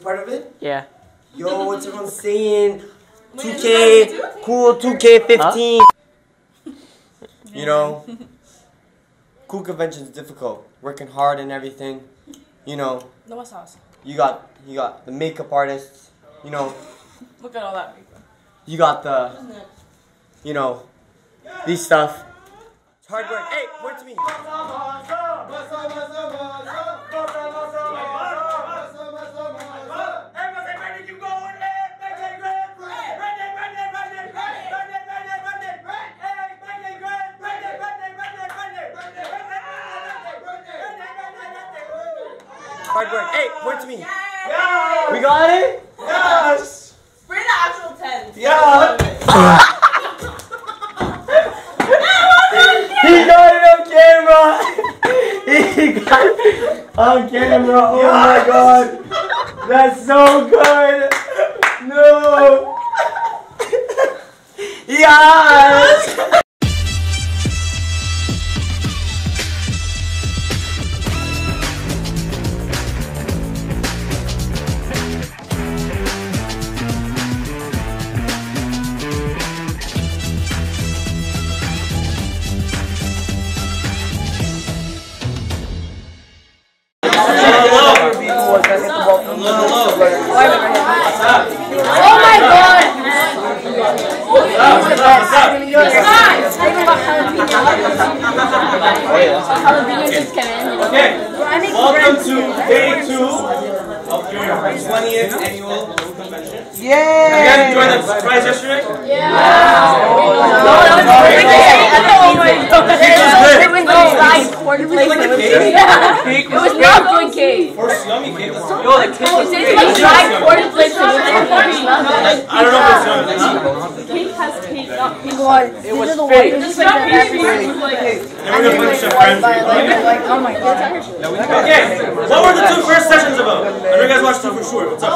part of it? Yeah. Yo, what's everyone saying? 2K, cool 2K15. Huh? You know, cool convention's difficult. Working hard and everything. You know. No más sauce. You got the makeup artists. You know. Look at all that makeup. You got the, you know, these stuff. It's hard work. Hey, word to me. Hard work. Hey, word to me. Yeah. We got it? Yes. Bring the actual 10. Yeah. He got it on camera. He got it on camera. Oh my god. That's so good. No. Yes. Oh my god! Okay, welcome to day 2 of your 20th annual convention. Yay! Have you guys enjoyed the surprise yesterday? Yeah! It was not good cake. First yummy cake. Yo, the cake was like dry quarter plates. I don't know if it's yummy. The cake has cake, not cake. It was fake. It's not cake. And we're going to put some friends. Oh my god. Okay, what were the 2 first sessions about? I know you guys watched 2 for sure. What's up?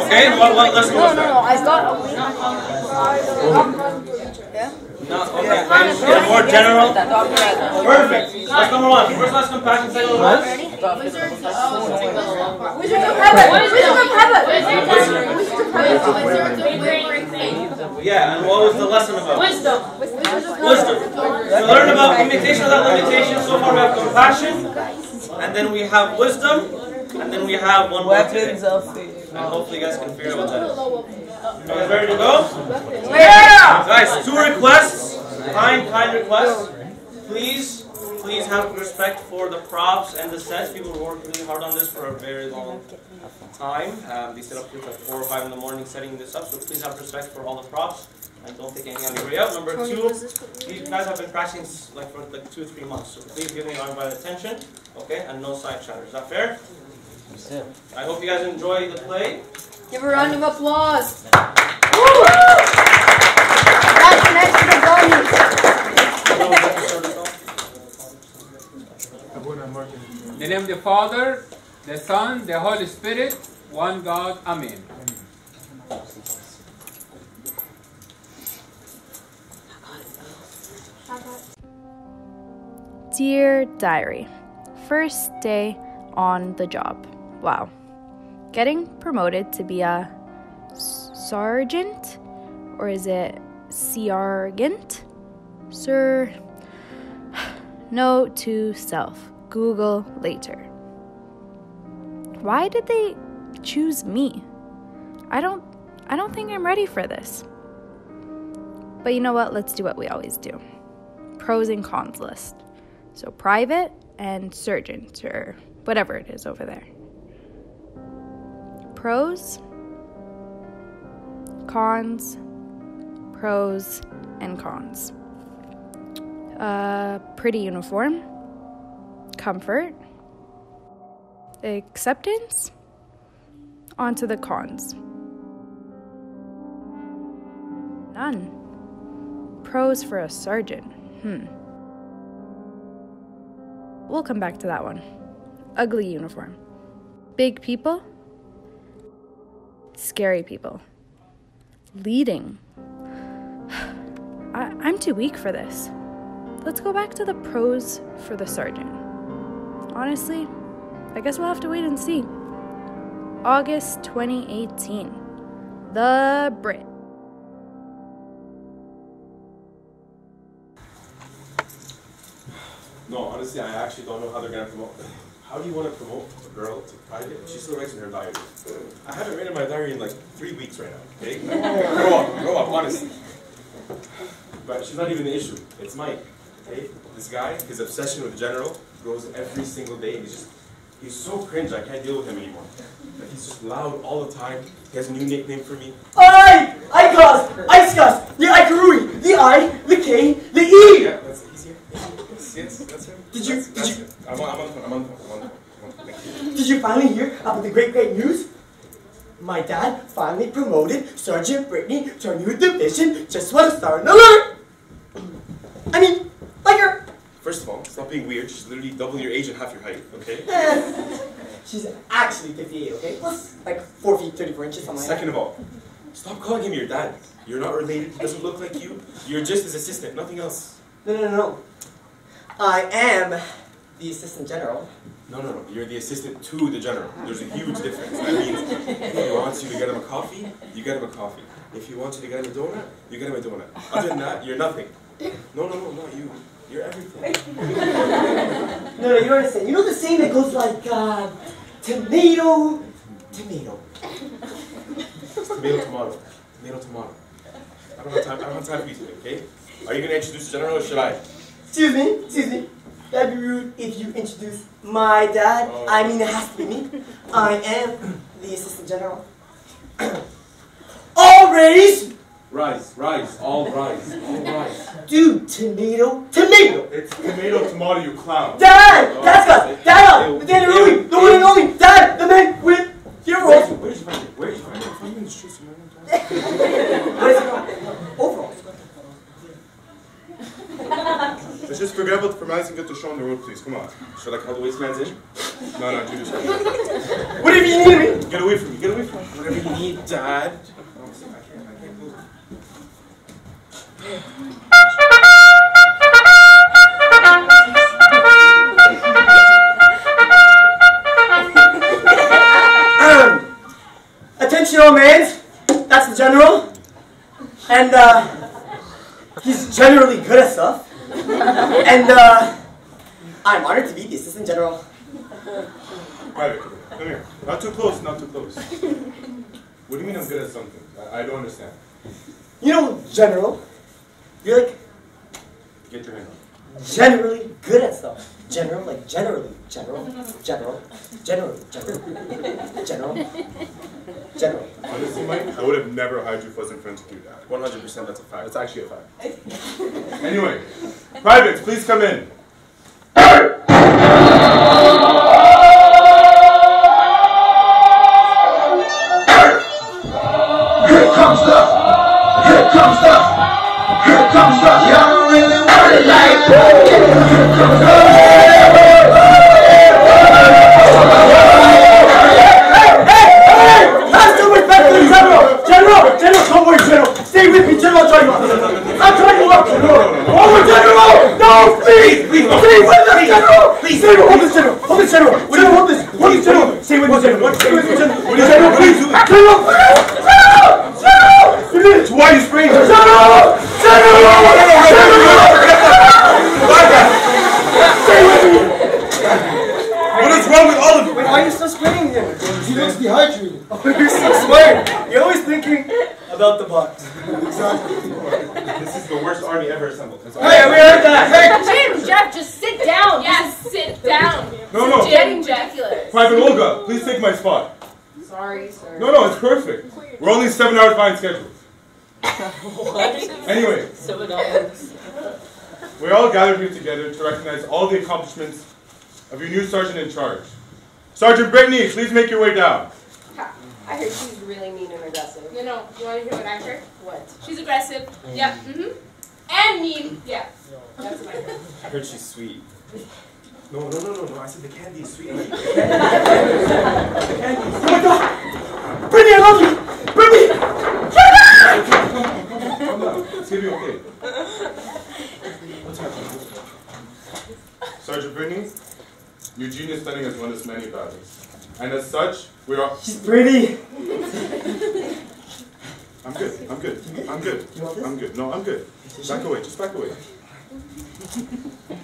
Okay, what lesson was that? I got No, okay. More general? Perfect. That's number 1. First lesson, compassion. Second one. Wizards of Heaven. Wizards of Heaven. Yeah, and what was the lesson about? Wisdom. Wisdom. We learned about imitation without limitation. So far we have compassion, and then we have wisdom, and then we have one more today. And hopefully you guys can figure out what that is. You guys ready to go? Yeah! Guys, 2 requests. Kind requests. Please have respect for the props and the sets. People worked really hard on this for a very long time. They sit up till like 4 or 5 in the morning setting this up, so please have respect for all the props and don't take anything on your way out. Number 2, these guys have been practicing like for like 2 or 3 months, so please give me undivided attention, okay, and no side chatter. Is that fair? I hope you guys enjoy the play. Give a round of applause. That's next to the bonus. In the name of the Father, the Son, the Holy Spirit, one God. Amen. Dear Diary, first day on the job. Wow. Getting promoted to be a sergeant? Or is it sergeant? Sir. Note to self. Google later. Why did they choose me? I don't think I'm ready for this. But you know what? Let's do what we always do. Pros and cons list. So private and sergeant, or whatever it is over there. Pros, cons, pros, and cons. Pretty uniform, comfort, acceptance. On to the cons. None. Pros for a sergeant. We'll come back to that one. Ugly uniform. Big people. Scary people. Leading. I'm too weak for this. Let's go back to the pros for the sergeant. Honestly, I guess we'll have to wait and see. August 2018. The Brit. No, honestly, I actually don't know how they're gonna promote. How do you want to promote a girl to private? She still writes in her diary. I haven't written my diary in like 3 weeks right now. Okay, grow up, honestly. But she's not even the issue. It's Mike. Okay, this guy, his obsession with General grows every single day. He's so cringe. I can't deal with him anymore. Like, he's just loud all the time. He has a new nickname for me. Iskander, the Ikarui, the I, the K, the E. Yeah, that's easier. Yes, that's him. Did you? I'm on the phone. Did you finally hear about the great news? My dad finally promoted Sergeant Brittney to a new division. Just want to start an alert. I mean, like her. First of all, stop being weird. She's literally double your age and half your height. Okay. She's actually 58. Okay, plus like 4 feet 34 inches. Something like that. Second of all, stop calling him your dad. You're not related. He doesn't look like you. You're just his assistant. Nothing else. No. I am the assistant general. No. You're the assistant to the general. There's a huge difference. That means if he wants you to get him a coffee, you get him a coffee. If he wants you to get him a donut, you get him a donut. Other than that, you're nothing. No, not you. You're everything. No, you don't understand. You know the saying that goes like, tomato. It's tomato. I don't have time for you today, okay? Are you going to introduce the general or should I? Excuse me. That'd be rude if you introduce my dad. Oh. I mean, it has to be me. I am the assistant general. All raise! Rise, all rise. Dude, tomato. It's tomato, you clown. Dad! That's us! Dad! The one and only! Dad! The man with heroes! Where did you find it? I found you in the streets. What is it called? Overall. Let's just forget about the formalities and get the show on the road, please. Come on. Should I call the wasteman's in? No, do this. Whatever you need me! Get away from me. Whatever you need, Dad. I can't move. Attention all mans, that's the general, and he's generally good at stuff, and I'm honored to be the assistant general. Private, come here. Not too close. What do you mean I'm good at something? I don't understand. You know, general, you're like Get your hand up. generally good at stuff. General. Honestly, Mike, I would have never hired you if it wasn't for him to do that. 100%, that's a fact. That's actually a fact. Anyway, privates, please come in. Here comes the young really want it like here comes the General, come worry, General. Stay with me, General. I'm trying to work, General. Oh, General! No, please! Stay with us, General! Please, hold this, General. Hold this, General. Hold this, General. Stay with me, General. General, please. General! Why are you spraying? General! Stay with me! What is wrong with all of you? Wait, why are you still spraying him? he looks dehydrated. Oh, you're so smart. You're always thinking about the box. Exactly. This is the worst army ever assembled. Hey, we heard that. Jim, Jeff, just sit down. Yes, sit down. No. It's getting ridiculous. Private Olga, please take my spot. Sorry, sir. No, it's perfect. We're only 7 hours behind schedule. Anyway, we're all gathered here together to recognize all the accomplishments of your new sergeant in charge. Sergeant Brittney, please make your way down. I heard she's really mean and aggressive. No, you want to hear what I heard? What? She's aggressive. Yeah. And mean. Yeah. That's what I heard. I heard she's sweet. No. I said the candy is sweet. The candy is sweet. Oh my God! Brittney, I love you! Brittney! Come on. It's gonna be okay. Sergeant Brittney, Your genius studying has won us many battles. And as such, we are... She's pretty! I'm good. I'm good. I'm good. I'm good. No, I'm good. Back away. Just back away.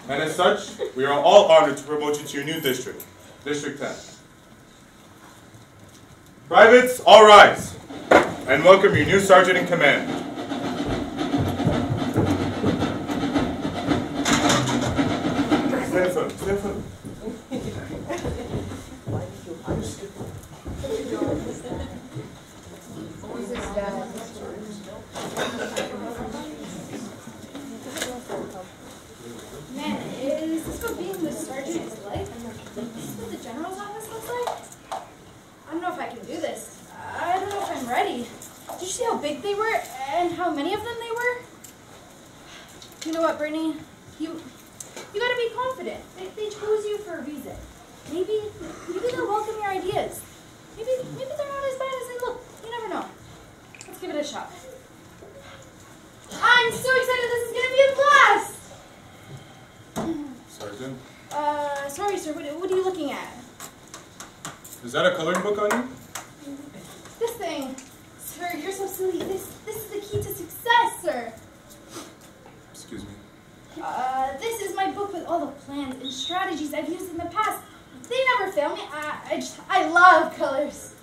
And as such, we are all honored to promote you to your new district, District 10. Privates, all rise, and welcome your new sergeant in command. Stand in front. Stand in front. Man, is this what being the sergeant is like? Is this what the general's office looks like? I don't know if I can do this. I don't know if I'm ready. Did you see how big they were and how many of them they were? You know what, Brittney? You gotta be confident. They chose you for a reason. Maybe they'll welcome your ideas. Maybe they're not as bad as they look. You never know. Let's give it a shot. I'm so excited this is gonna be a blast! Sergeant? Sorry, sir. What are you looking at? Is that a coloring book on you? This thing. Sir, you're so silly. This is the key to success, sir. Excuse me. This is my book with all the plans and strategies I've used in the past. They never fail me. I love colors.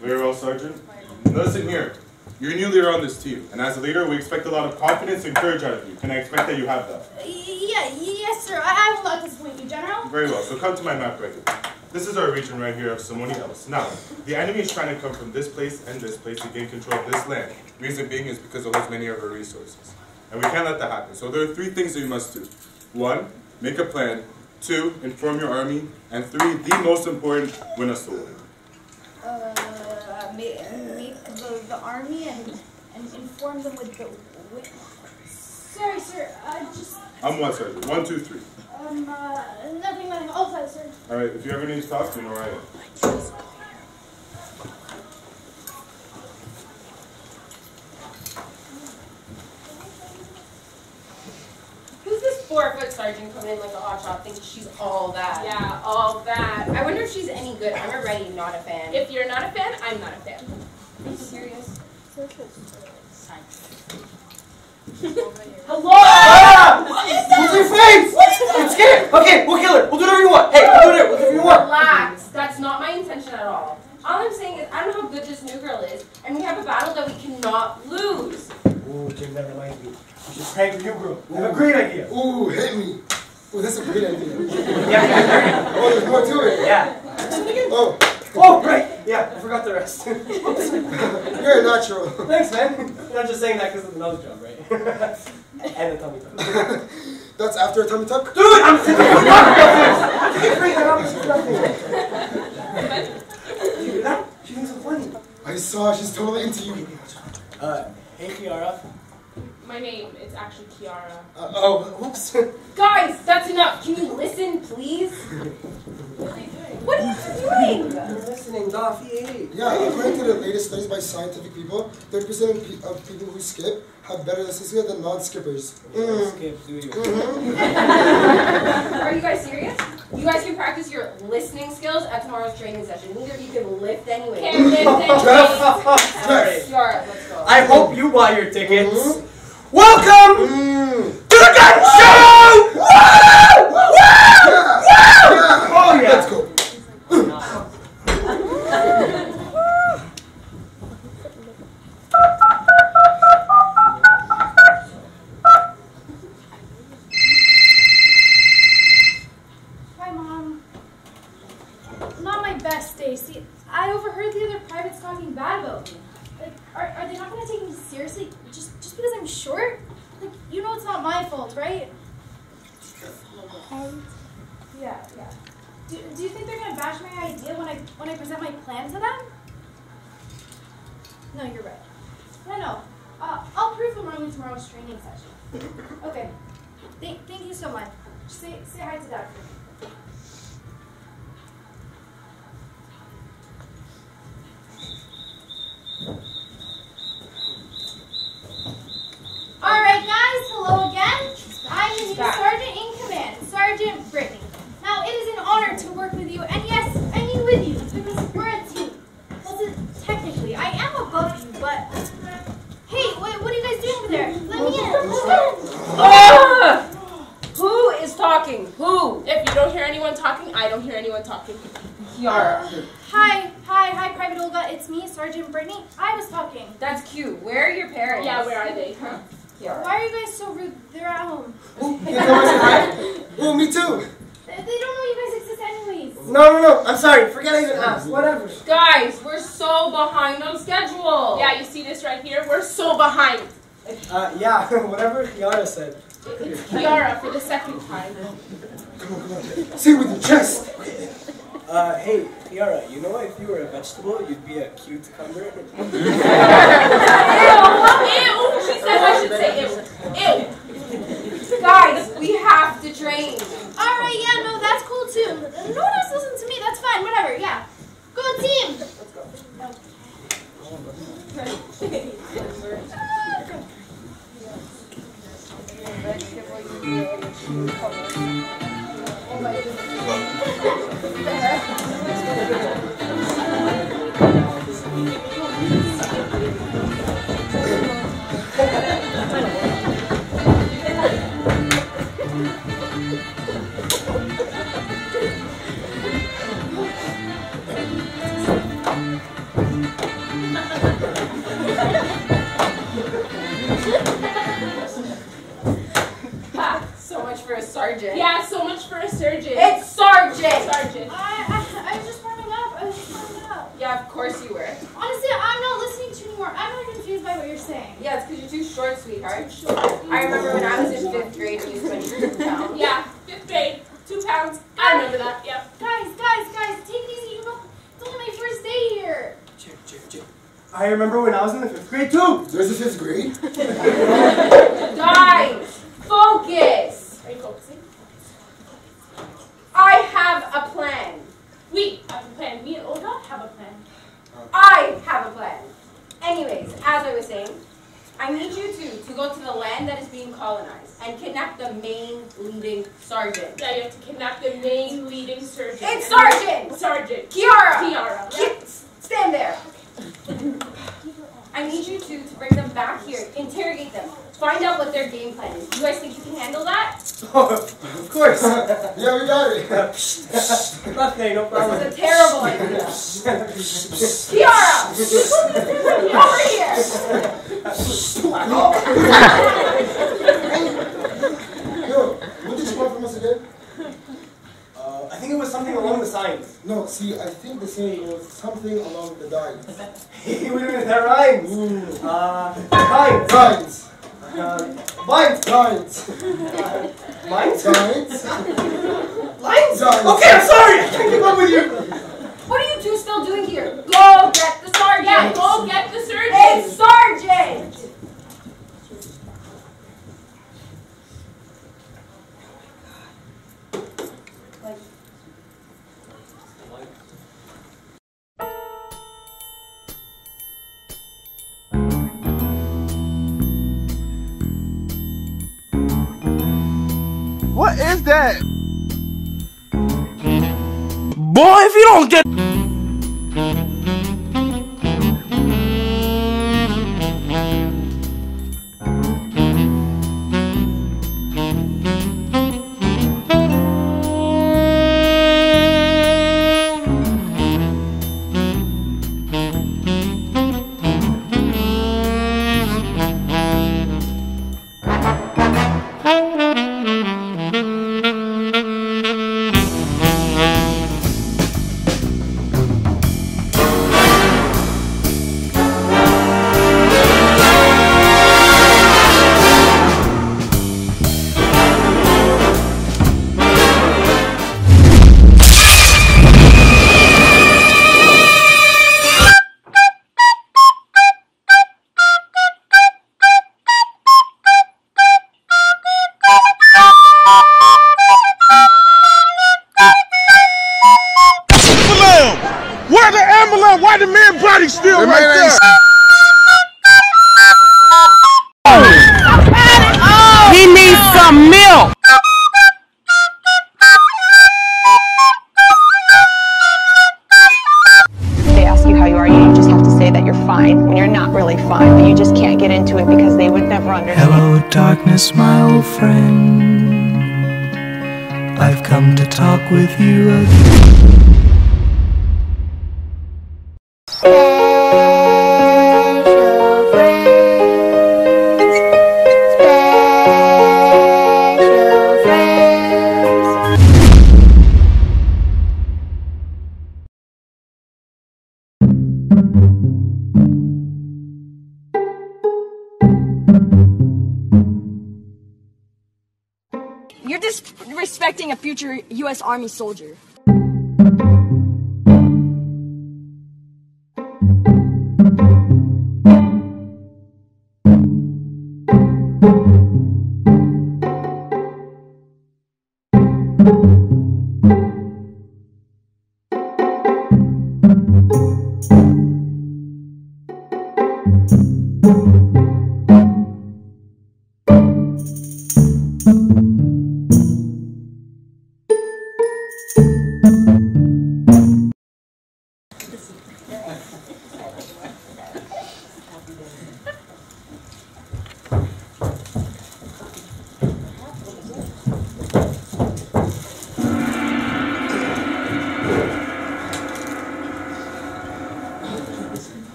Very well, Sergeant. Listen here. You're a new leader on this team, and as a leader, we expect a lot of confidence and courage out of you. Can I expect that you have that? Yes, sir. I will not disappoint you, General. Very well. So come to my map right here. This is our region right here of Somoni else. Now, the enemy is trying to come from this place and this place to gain control of this land. Reason being is because it holds many of our resources. And we can't let that happen. So there are 3 things that you must do. 1, make a plan. 2, inform your army. And 3, the most important, win us the war. Make the army and inform them with the... Sorry, sir. I'm one, Sergeant. 1, 2, 3. Nothing. All set, sir. All right. If you ever need to talk, you know where I am. Who's this 4-foot sergeant coming in like a hotshot thinking she's all that? Yeah, all that. I wonder if she's any good. I'm already not a fan. If you're not a fan, I'm not a fan. Are you serious? Hello! Ah! What is that? What's your face? I'm scared. Okay, we'll kill her. We'll do whatever you want. Hey, we'll do whatever you want. Relax. That's not my intention at all. All I'm saying is I don't know how good this new girl is, and we have a battle that we cannot lose. Ooh, Jim, that reminds me. We should prank the new girl. I have a great idea. Ooh, hit me. Ooh, that's a great idea. Yeah. Oh, there's more to it. Yeah. Oh. Oh, right. Yeah, I forgot the rest. You're a natural. Thanks, man. You're not just saying that because of the nose job, right? And the tummy tuck. That's after a tummy tuck? Dude, I'm sitting here talking about this. You can bring that up. Did you hear that? She thinks I'm funny. I saw. She's totally into you. Hey, Kiara. My name is actually Kiara. Oh, whoops. Guys, that's enough. Can you listen, please? What are you doing? I'm listening, Doffy. Yeah, according to the latest studies by scientific people, 30% of people who skip have better dyslexia than non-skippers. Skip, do you? Are you guys serious? You guys can practice your listening skills at tomorrow's training session. Neither of you can lift anyway. Can't lift anything. Alright, let's go. I hope you buy your tickets. Welcome to the gun show! Woo! Woo! Yeah. Oh yeah! Let's go. Hi, Mom. Not my best day. See, I overheard the other privates talking bad about me. Like, are they not going to take me seriously just because I'm short? Like, you know it's not my fault, right? Yeah. Do you think they're going to bash my idea when I present my plan to them? No, you're right. No. I'll prove them wrong in tomorrow's training session. Okay. Thank you so much. Say hi to Dad for me. Alright guys, hello again. I'm the new sergeant in command, Sergeant it's me, Sergeant Brittney. I was talking. That's cute. Where are your parents? Yeah, where are they? Huh? Why are you guys so rude? They're at home. Oh, me too. They don't know you guys exist anyways. No. I'm sorry. Forget I even asked. Whatever. Guys, we're so behind on schedule. Yeah, you see this right here? We're so behind. Yeah, whatever Kiara said. It's Kiara for the second time. Come on. Say it with your chest. Hey, Kiara, you know if you were a vegetable, you'd be a cucumber? Ew! She said I should say ew. Ew! Guys, we have to train. Alright, yeah, no, that's cool too. No one else listens to me, that's fine, whatever, yeah. Go team! So much for a sergeant. Yeah, so much for a surgeon. It's sergeant! Sergeant. I was just warming up. Yeah, of course you were. Honestly, I'm not listening to you anymore. I'm really confused by what you're saying. Yeah, it's because you're too short, sweetheart. I remember when I was in 5th grade and you was 22 pounds. Yeah, 5th grade, 2 pounds. I remember that, yeah. Guys, take it easy. You know, it's only my first day here. Check. I remember when I was in the 5th grade too. There's a 5th grade? Guys, focus. Are you focusing? I have a plan. We have a plan. Me and Olga have a plan. I have a plan. Anyways, as I was saying, I need you to go to the land that is being colonized and kidnap the main leading sergeant. Yeah, you have to kidnap the main leading surgeon. It's Sergeant! Sergeant. Kiara! Yeah. Stand there. I need you to bring them back here, interrogate them, find out what their game plan is. You guys think you can handle that? Oh, of course. Yeah, we got it. Okay, no problem. This is a terrible idea. Kiara! Over here! Yo, what did you want from us again? I think it was something along the signs. No, see, I think the saying was something along the lines. Hey, wait a minute, that rhymes. Vines. Lines. Lines? Lines? Okay, I'm sorry, I can't keep up with you. What are you two still doing here? Go get the sergeant! Yeah, go get the surgeon! It's sergeant! What is that? Boy, if you don't get... Why the man body still right there? He needs some milk. They ask you how you are, you just have to say that you're fine when you're not really fine, but you just can't get into it because they would never understand. Hello, darkness, my old friend. I've come to talk with you again. disrespecting a future U.S. Army soldier.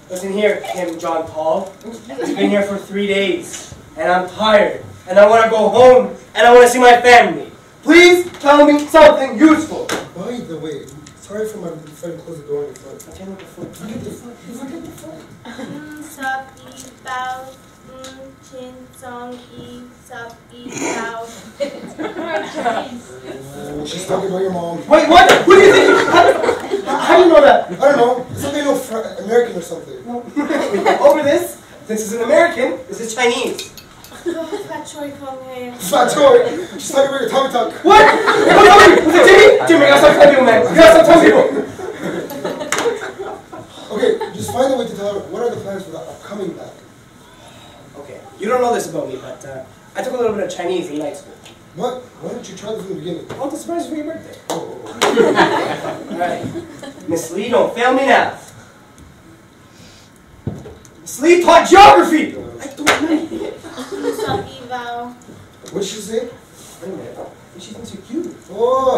Listen here, Kim John Paul. I've been here for 3 days, and I'm tired, and I want to go home, and I want to see my family. Please tell me something useful. By the way, sorry for my friend close the door on the front. I can't look at the front. Look at the front. Look at the front. Sup, e, bow, chin, song, e, sup, e, bow. She's talking about your mom. Wait, what? What do you think? How do you know that? I don't know. Something American or something. No. Over this, this is an American, this is Chinese. Fat Choi Kong Hae. Fat Choi! She's talking about your tummy tuck. What? Was it Jimmy? Jimmy, I gotta stop telling people, man. You gotta stop telling people. Okay, just find a way to tell her what are the plans for the upcoming battle. Okay, you don't know this about me, but I took a little bit of Chinese in night school. What? Why didn't you try this in the beginning? I want to surprise you for your birthday. Alright. Miss Lee, don't fail me now. Miss Lee taught geography! I don't know. Sup, e, bow. What did she say? Wait a minute. She thinks you're cute. Oh,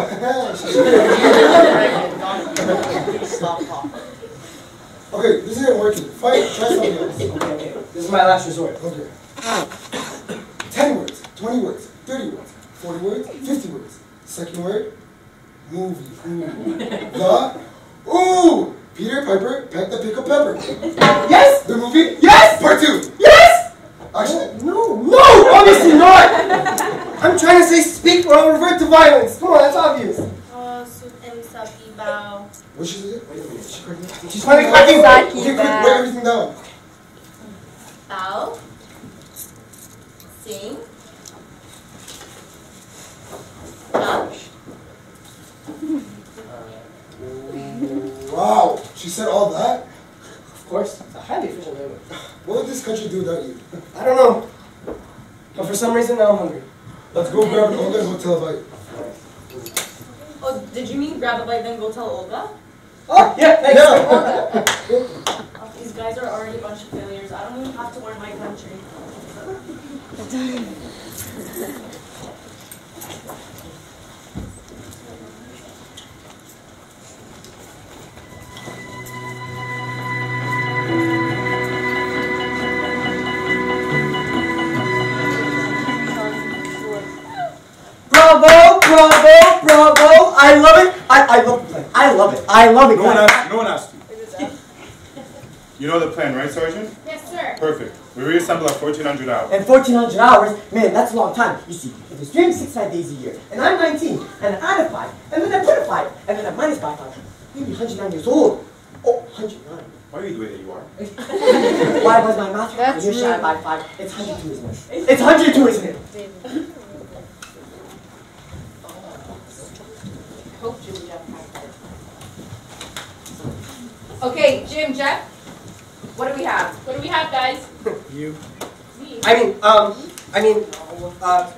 okay, this isn't working. Try something else. Okay. This is my last resort. Okay. 10 words, 20 words, 30 words, 40 words, 50 words. Second word, movie. Ooh! Peter Piper pecked the pickled pepper. Yes! The movie? Yes! Part 2. Yes! Actually, no, obviously not! I'm trying to say speak or I'll revert to violence. Come on, that's obvious. What she say? Wait a minute. She's trying to crack you. Okay, quick, write everything down. Bow. Sing. Wow, she said all that? Of course, it's a highly efficient language. What would this country do without you? I don't know. But for some reason now I'm hungry. Let's go grab an Olga and go tell a bite. Oh, did you mean grab a bite then go tell Olga? Oh, yeah, thanks. Oh, these guys are already a bunch of failures. I don't even have to learn my country. Bravo! I love it. I love the plan. I love it. No one asked you. You know the plan, right, Sergeant? Yes, sir. Perfect. We reassemble at 1,400 hours. And 1,400 hours, man, that's a long time. You see, if it's 365 days a year, and I'm 19, and I add a 5, and then I put a 5, and then I minus 5, you'd be 109 years old. Oh, 109. Why are you the way that you are? Why was my math? That's you're shy by 5. It's 102, isn't it? It's 102, isn't it? Hope Jim Jeff has it. Okay, Jim Jeff. What do we have? What do we have, guys? You.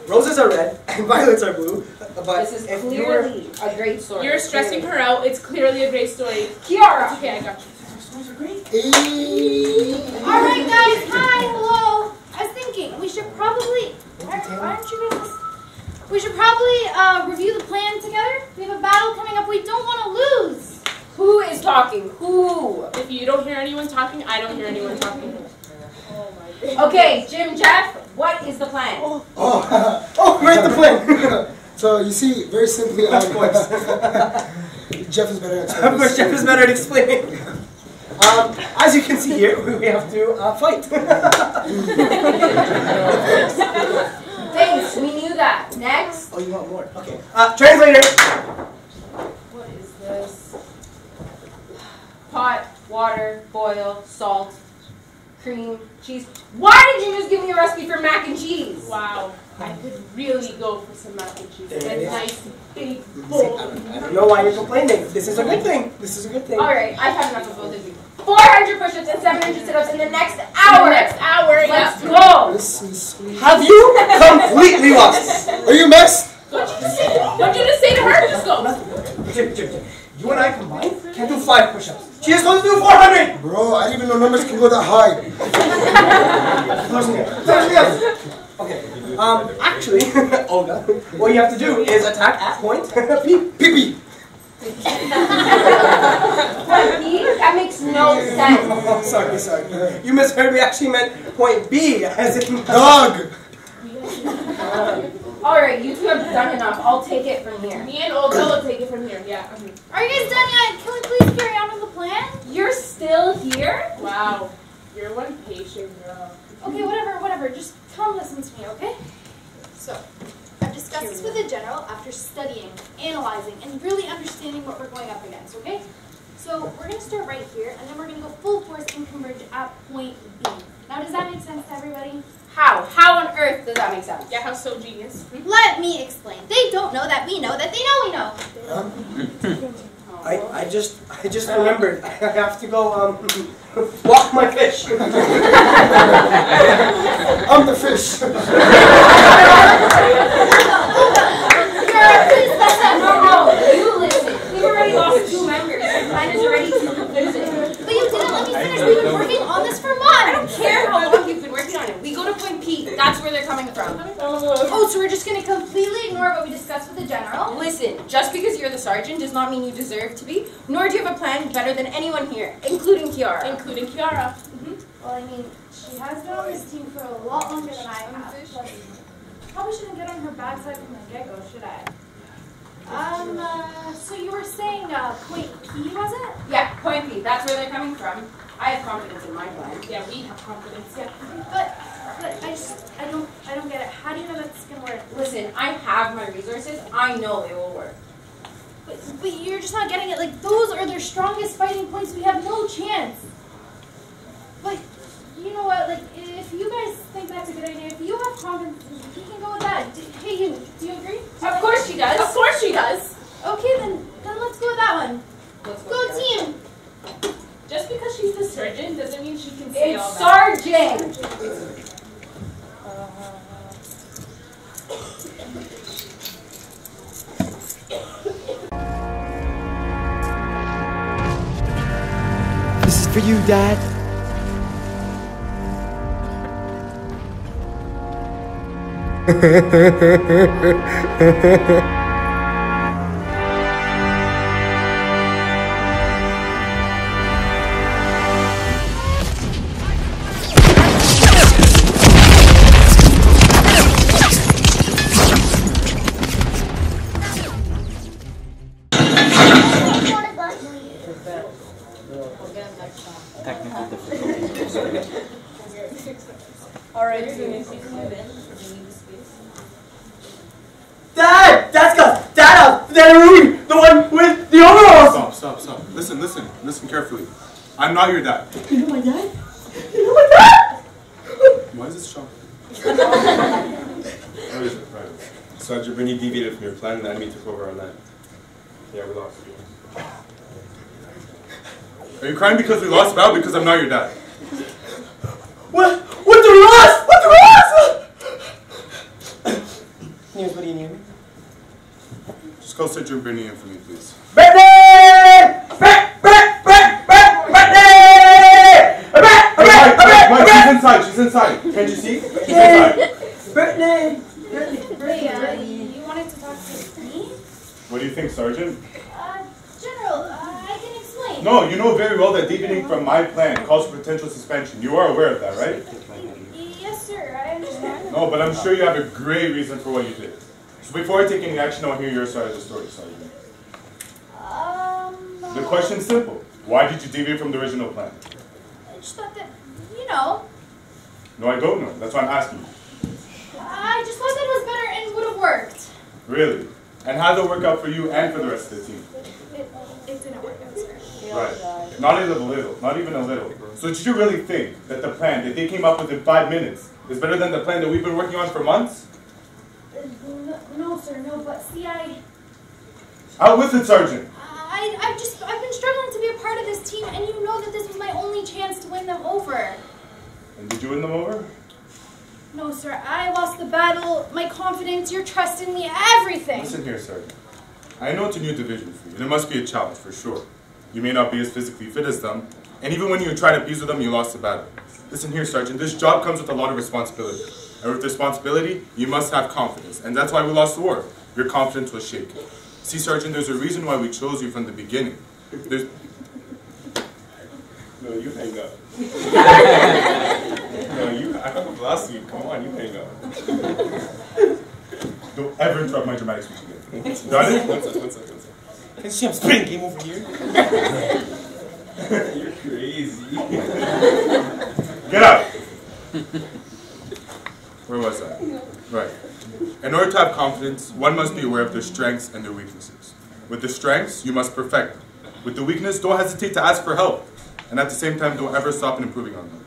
Roses are red and violets are blue. But this is clearly a great story. You're stressing her out. It's clearly a great story. Kiara. Okay, I got you. Stories are great. Alright, guys. Hi, hello. I was thinking we should probably. Why aren't you guys? We should probably review the plan together. We have a battle coming up. We don't want to lose. Who is talking? Who? If you don't hear anyone talking, I don't hear anyone talking. Okay, Jim Jeff, what is the plan? Where's the plan? So, you see, very simply, of course. Jeff is better at explaining. Of course, Jeff is better at explaining. As you can see here, we have to fight. Thanks, we knew that. Next. Oh, you want more? Okay. Translator. What is this? Pot, water, boil, salt, cream, cheese. Why did you just give me a recipe for mac and cheese? Wow. I could really go for some mac and cheese. There it A is. nice big bowl. I don't know why you're complaining. This is a good thing. This is a good thing. Alright, I've had enough of both of you. 400 push-ups and 700 sit-ups in the next hour. Next hour, Let's go. This is sweet. Have you completely lost? Are you messed? What'd you just say to her? Just go. Jim. You and I combined can't do 5 push-ups. She just wants to do 400. Bro, I didn't even know numbers can go that high. Okay. Actually, Olga, what you have to do is attack at point P. That makes no sense. Oh, sorry. You misheard. We actually meant point B, as in dog. Alright, you two have done enough. I'll take it from here. Me and Olga will take it from here. Yeah. Are you guys done yet? Can we please carry on with the plan? You're still here? Wow. You're one patient girl. Okay, whatever. Just come listen to me, okay? So, I've discussed this with the general after studying, analyzing, and really understanding what we're going up against, okay? So, we're going to start right here, and then we're going to go full force and converge at point B. Now, does that make sense to everybody? How? How on earth does that make sense? Yeah, how so genius? Let me explain. They don't know that we know that they know we know. I just remembered. I have to go walk my fish. I'm the fish. No, you listen. We've already lost 2 members. Your plan is already too confusing. But you didn't let me finish. We've been working on this for months. I don't care how long you've been working on it. We go to point P. That's where they're coming from. Oh, so we're just going to completely ignore what we discussed with the general? Listen, just because you're the sergeant does not mean you deserve to be, nor do you have a plan better than anyone here, including Kiara. Including Kiara. Well, I mean, she has been on this team for a lot longer than I have. But probably shouldn't get on her bad side from the get-go, should I? So you were saying point P, was it? Yeah, point P. That's where they're coming from. I have confidence in my plan. Yeah, we have confidence. Yeah. But I don't get it. How do you know that's gonna work? Listen, I have my resources. I know it will work. But you're just not getting it. Like, those are their strongest fighting points. We have no chance. But you know what? Like, if you guys think that's a good idea, if you have confidence, we can go with that. Hey, you. Do you agree? Of course she does. Of course she does. Okay, then let's go with that one. Let's go team. Just because she's the surgeon doesn't mean she can say It's all that. sergeant. This is for you, Dad. Technical difficulties. Alright, so you need to move in. Dad! Dad! That room! The one with the overalls! Stop. Listen carefully. I'm not your dad. You know my dad? You know my dad? Why is this shocking? Sergeant Brittney deviated from your plan and the enemy took over on that. Yeah, we lost. Are you crying because we lost battle because I'm not your dad? What do we lost? What do we lost? News, what do you need? Just call Sergeant Brittney in for me, please. Brittney! Brittney! She's inside. Can't you see? She's inside. Brittney! You wanted to talk to me? What do you think, Sergeant? General, I can explain. No, you know very well that deviating from my plan calls for potential suspension. You are aware of that, right? Yes, sir. I understand. No, but I'm sure you have a great reason for what you did. So before I take any action, I want to hear your side of the story, Sergeant. The question's simple. Why did you deviate from the original plan? I just thought that, you know. No, I don't know. That's why I'm asking you. I just thought that it was better and would have worked. Really? And how did it work out for you and for the rest of the team? It didn't work out, sir. Right. Not even a little. Not even a little. So did you really think that the plan that they came up with in 5 minutes is better than the plan that we've been working on for months? No, sir, no, but see, How with it, Sergeant? I've been struggling to be a part of this team, and you know that this was my only chance to win them over. And did you win them over? No, sir, I lost the battle, my confidence, your trust in me, everything. Listen here, Sergeant. I know it's a new division for you, and it must be a challenge for sure. You may not be as physically fit as them, and even when you tried to abuse with them, you lost the battle. Listen here, Sergeant, this job comes with a lot of responsibility. And with responsibility, you must have confidence, and that's why we lost the war. Your confidence was shaken. See, Sergeant, there's a reason why we chose you from the beginning. There's... No, you hang up. No, I hung up last week. Come on, you hang up. Don't ever interrupt my dramatic speech again. Got it? One second. Can you see I'm spitting game over here? You're crazy. Get out! Where was I? Right. In order to have confidence, one must be aware of their strengths and their weaknesses. With the strengths, you must perfect them. With the weakness, don't hesitate to ask for help. And at the same time, don't ever stop in improving on them.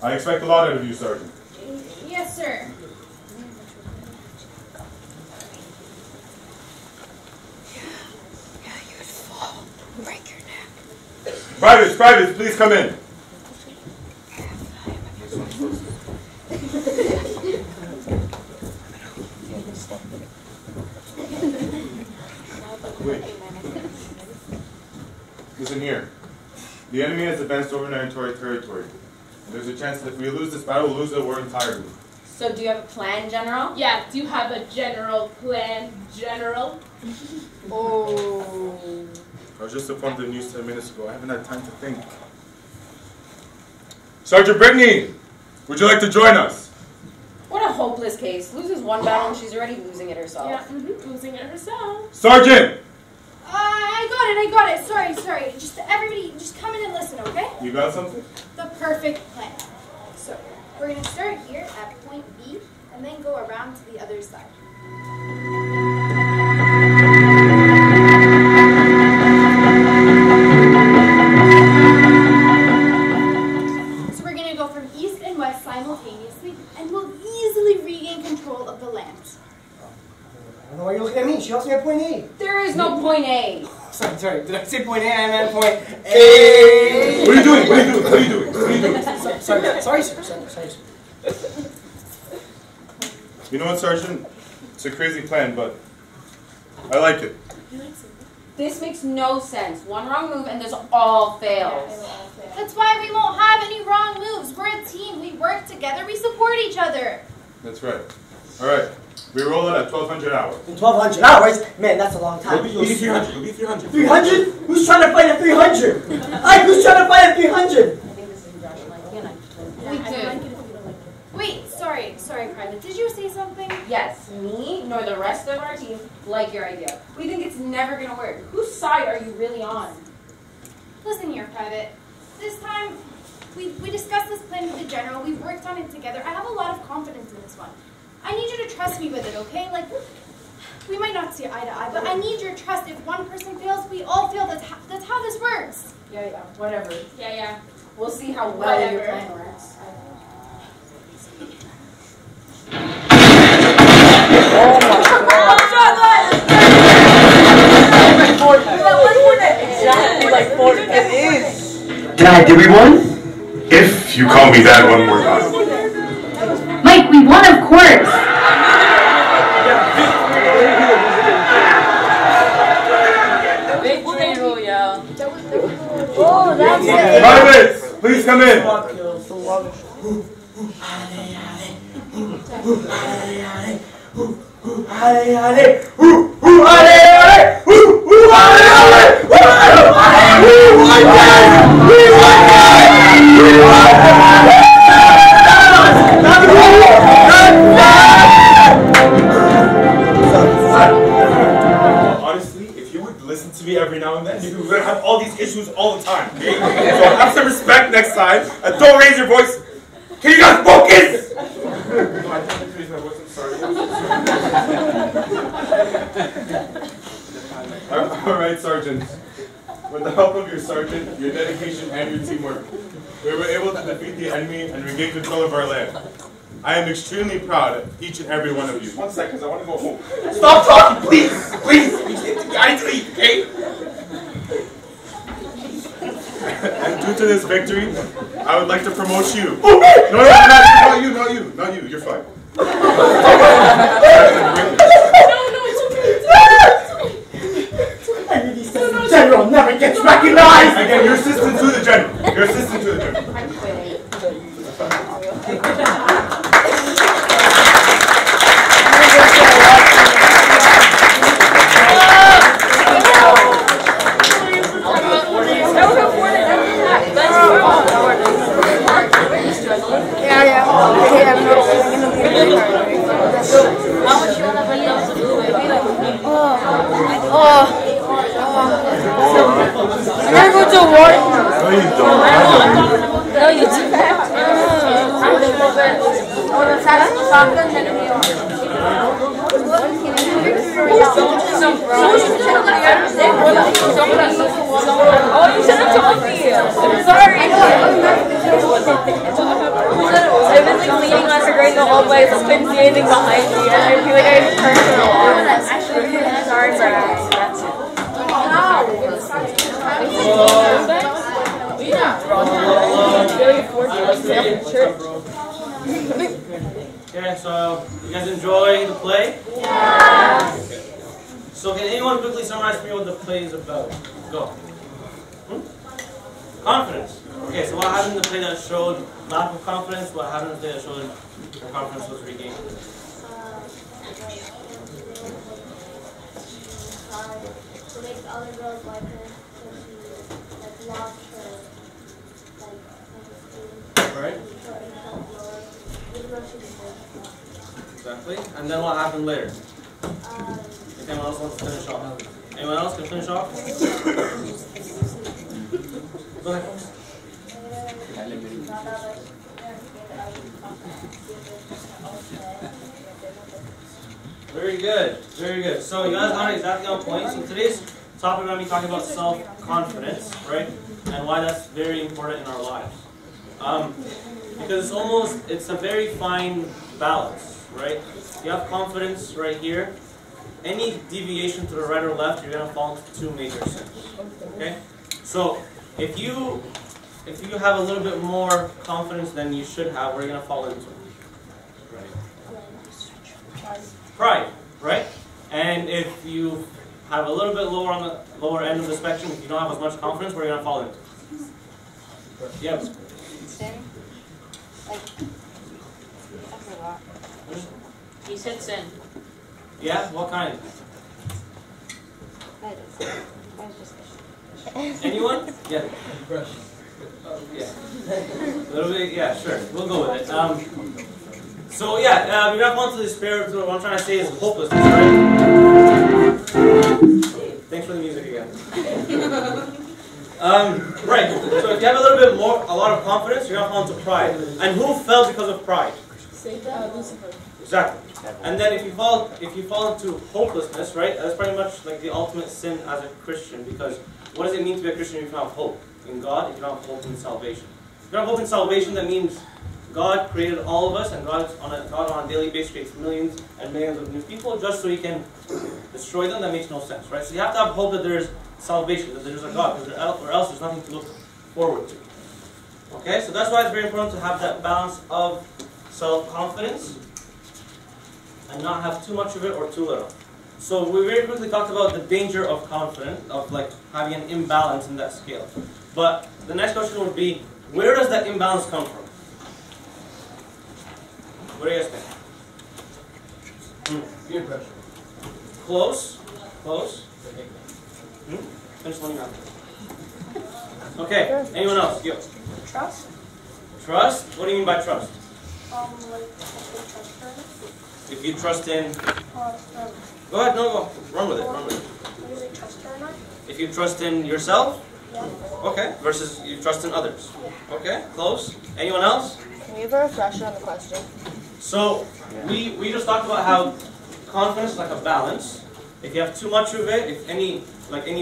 I expect a lot out of you, Sergeant. Yes, sir. You'd fall. Break your neck. Privates, please come in. Wait. Listen here. The enemy has advanced over into our territory. There's a chance that if we lose this battle, we'll lose the war entirely. So do you have a plan, General? Yeah, do you have a general plan, General? Oh. I was just informed of the news 10 minutes ago. I haven't had time to think. Sergeant Brittney, would you like to join us? What a hopeless case. Loses one battle and she's already losing it herself. Yeah, losing it herself. Sergeant! I got it. Sorry. Just everybody, just come in and listen, okay? You got something? The perfect plan. So, we're going to start here at point B, and then go around to the other side. So we're going to go from east and west simultaneously, and we'll easily regain control of the land. I don't know why you're looking at me. She helps me at point A. There is no point A. Sorry. Did I say point A? I meant point A. What are you doing? Sorry. You know what, Sergeant? It's a crazy plan, but I like it. This makes no sense. One wrong move and this all fails. That's why we won't have any wrong moves. We're a team. We work together. We support each other. That's right. All right. We roll it at 1,200 hours. 1,200 hours? Man, that's a long time. You'll be 300. You'll be 300. 300? Who's trying to fight at 300? Who's trying to fight at 300? Wait, sorry, Private. Did you say something? Yes, me nor the rest of our team like your idea. We think it's never going to work. Whose side are you really on? Listen here, Private. This time, we discussed this plan with the General. We've worked on it together. I have a lot of confidence in this one. I need you to trust me with it, okay? Like, we might not see eye to eye, but I need your trust. If one person fails, we all fail. That's how this works. Yeah, whatever. Yeah. We'll see how well your plan works. Exactly like 4. It is. Dad, did we win? If you call me Dad one more time. Mike, we won, of course. Victory Royale. Oh, that's it. Privates, please come in. Honestly, if you would listen to me every now and then, you would have all these issues all the time, okay? So have some respect next time, and don't raise your voice. Can you guys focus? No, I think the reason I wasn't sorry. All right, Sergeant. With the help of your sergeant, your dedication, and your teamwork, we were able to defeat the enemy and regain control of our land. I am extremely proud of each and every one of you. 1 second, I want to go home. Stop talking, please! Please! I need to leave, okay? And due to this victory, I would like to promote you. Oh, Not you, you're fine. General never gets recognized! Again, your assistant to the general. Your assistant to the general. I'm quitting. No, you do that. Oh, you should have told me. I'm sorry. I've been like leaning on her during the whole way, so I couldn't see anything behind me, and I feel like I just turned her off. Actually, sorry for that. Okay, so you guys enjoy the play? Yeah. Okay. So can anyone quickly summarize for me what the play is about? Go. Confidence. Okay, so what happened in the play that showed lack of confidence? What happened in the play that showed her confidence was regained? To make the other girls like her, so she lost her Right. Exactly. And then what happened later? If anyone else wants to finish off. Anyone else can finish off? Go ahead. Very good. Very good. So you guys got it exactly on point. So today's topic we're going to be talking about self-confidence, right? And why that's very important in our lives. Because it's a very fine balance, right? You have confidence right here. Any deviation to the right or left, you're going to fall into two major sins. Okay? So if you have a little bit more confidence than you should have, what are you going to fall into? Pride, right? And if you have a little bit lower on the lower end of the spectrum, if you don't have as much confidence, what are you going to fall into? Yeah. Sin? Like, I forgot. He said sin. Yeah? What kind? Anyone? Yeah. Yeah. A little bit, yeah, sure. We'll go with it. So yeah, we're not going to despair. What I'm trying to say is hopelessness, right? Thanks for the music again. Right. So if you have a little bit more, a lot of confidence, you're gonna fall into pride. And who fell because of pride? Lucifer. Exactly. And then if you fall into hopelessness, right? That's pretty much like the ultimate sin as a Christian. Because what does it mean to be a Christian if you don't have hope in God? If you don't have hope in salvation? If you don't have hope in salvation, that means God created all of us, and God on a daily basis creates millions and millions of new people just so He can destroy them. That makes no sense, right? So you have to have hope that there's salvation, that there's a God, or else there's nothing to look forward to. Okay, so that's why it's very important to have that balance of self-confidence and not have too much of it or too little. So we very quickly talked about the danger of confidence, of like having an imbalance in that scale. But the next question would be, where does that imbalance come from? What do you guys think? Peer pressure. Close. Close. Finish one round. Okay. Anyone else? Yo. Trust. Trust? What do you mean by trust? Like trust her. If you trust in. Go ahead. No, go. Run with it. Run with it. Is it trust her or not? If you trust in yourself. Yeah. Okay. Versus you trust in others. Okay. Close. Anyone else? Can we have a refresher on the question? So we just talked about how confidence is like a balance. If you have too much of it, if any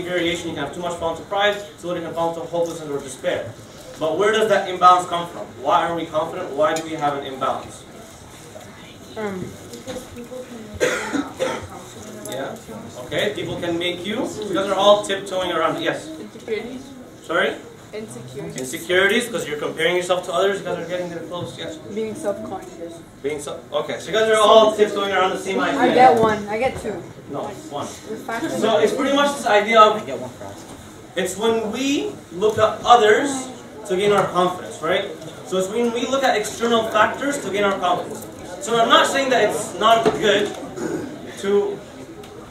variation, you can have too much fall into pride, too little can fall into hopelessness or despair. But where does that imbalance come from? Why are we confident? Why do we have an imbalance? Because people can make you not confident. Yeah. Okay. People can make you. You guys are all tiptoeing around. Yes. Insecurities. Sorry. Insecurities. Insecurities, because you're comparing yourself to others. You guys are getting there close. Yes. Being self-conscious. Okay. So you guys are all tiptoeing around the same idea. I get one. I get two. No, one. So So it's pretty much this idea of. I get one for us. It's when we look at others to gain our confidence, right? So it's when we look at external factors to gain our confidence. So I'm not saying that it's not good to...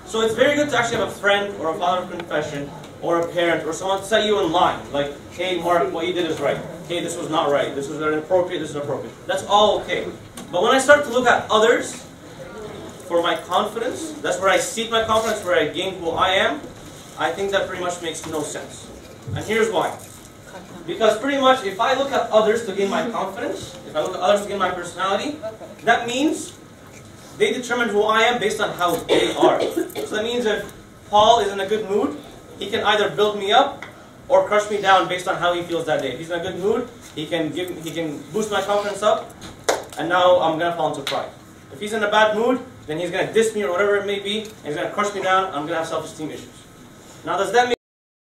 So it's very good to actually have a friend or a father of confession or a parent or someone to set you in line. Like, hey Mark, what you did is right. Hey, this was not right. This was inappropriate, this is appropriate. That's all okay. But when I start to look at others for my confidence, that's where I seek my confidence, where I gain who I am, I think that pretty much makes no sense. And here's why. Because pretty much if I look at others to gain my confidence, if I look at others to gain my personality, that means they determine who I am based on how they are. So that means if Paul is in a good mood, he can either build me up or crush me down based on how he feels that day. If he's in a good mood, he can boost my confidence up, and now I'm gonna fall into pride. If he's in a bad mood, then he's gonna diss me or whatever it may be, and he's gonna crush me down, I'm gonna have self-esteem issues. Now does that mean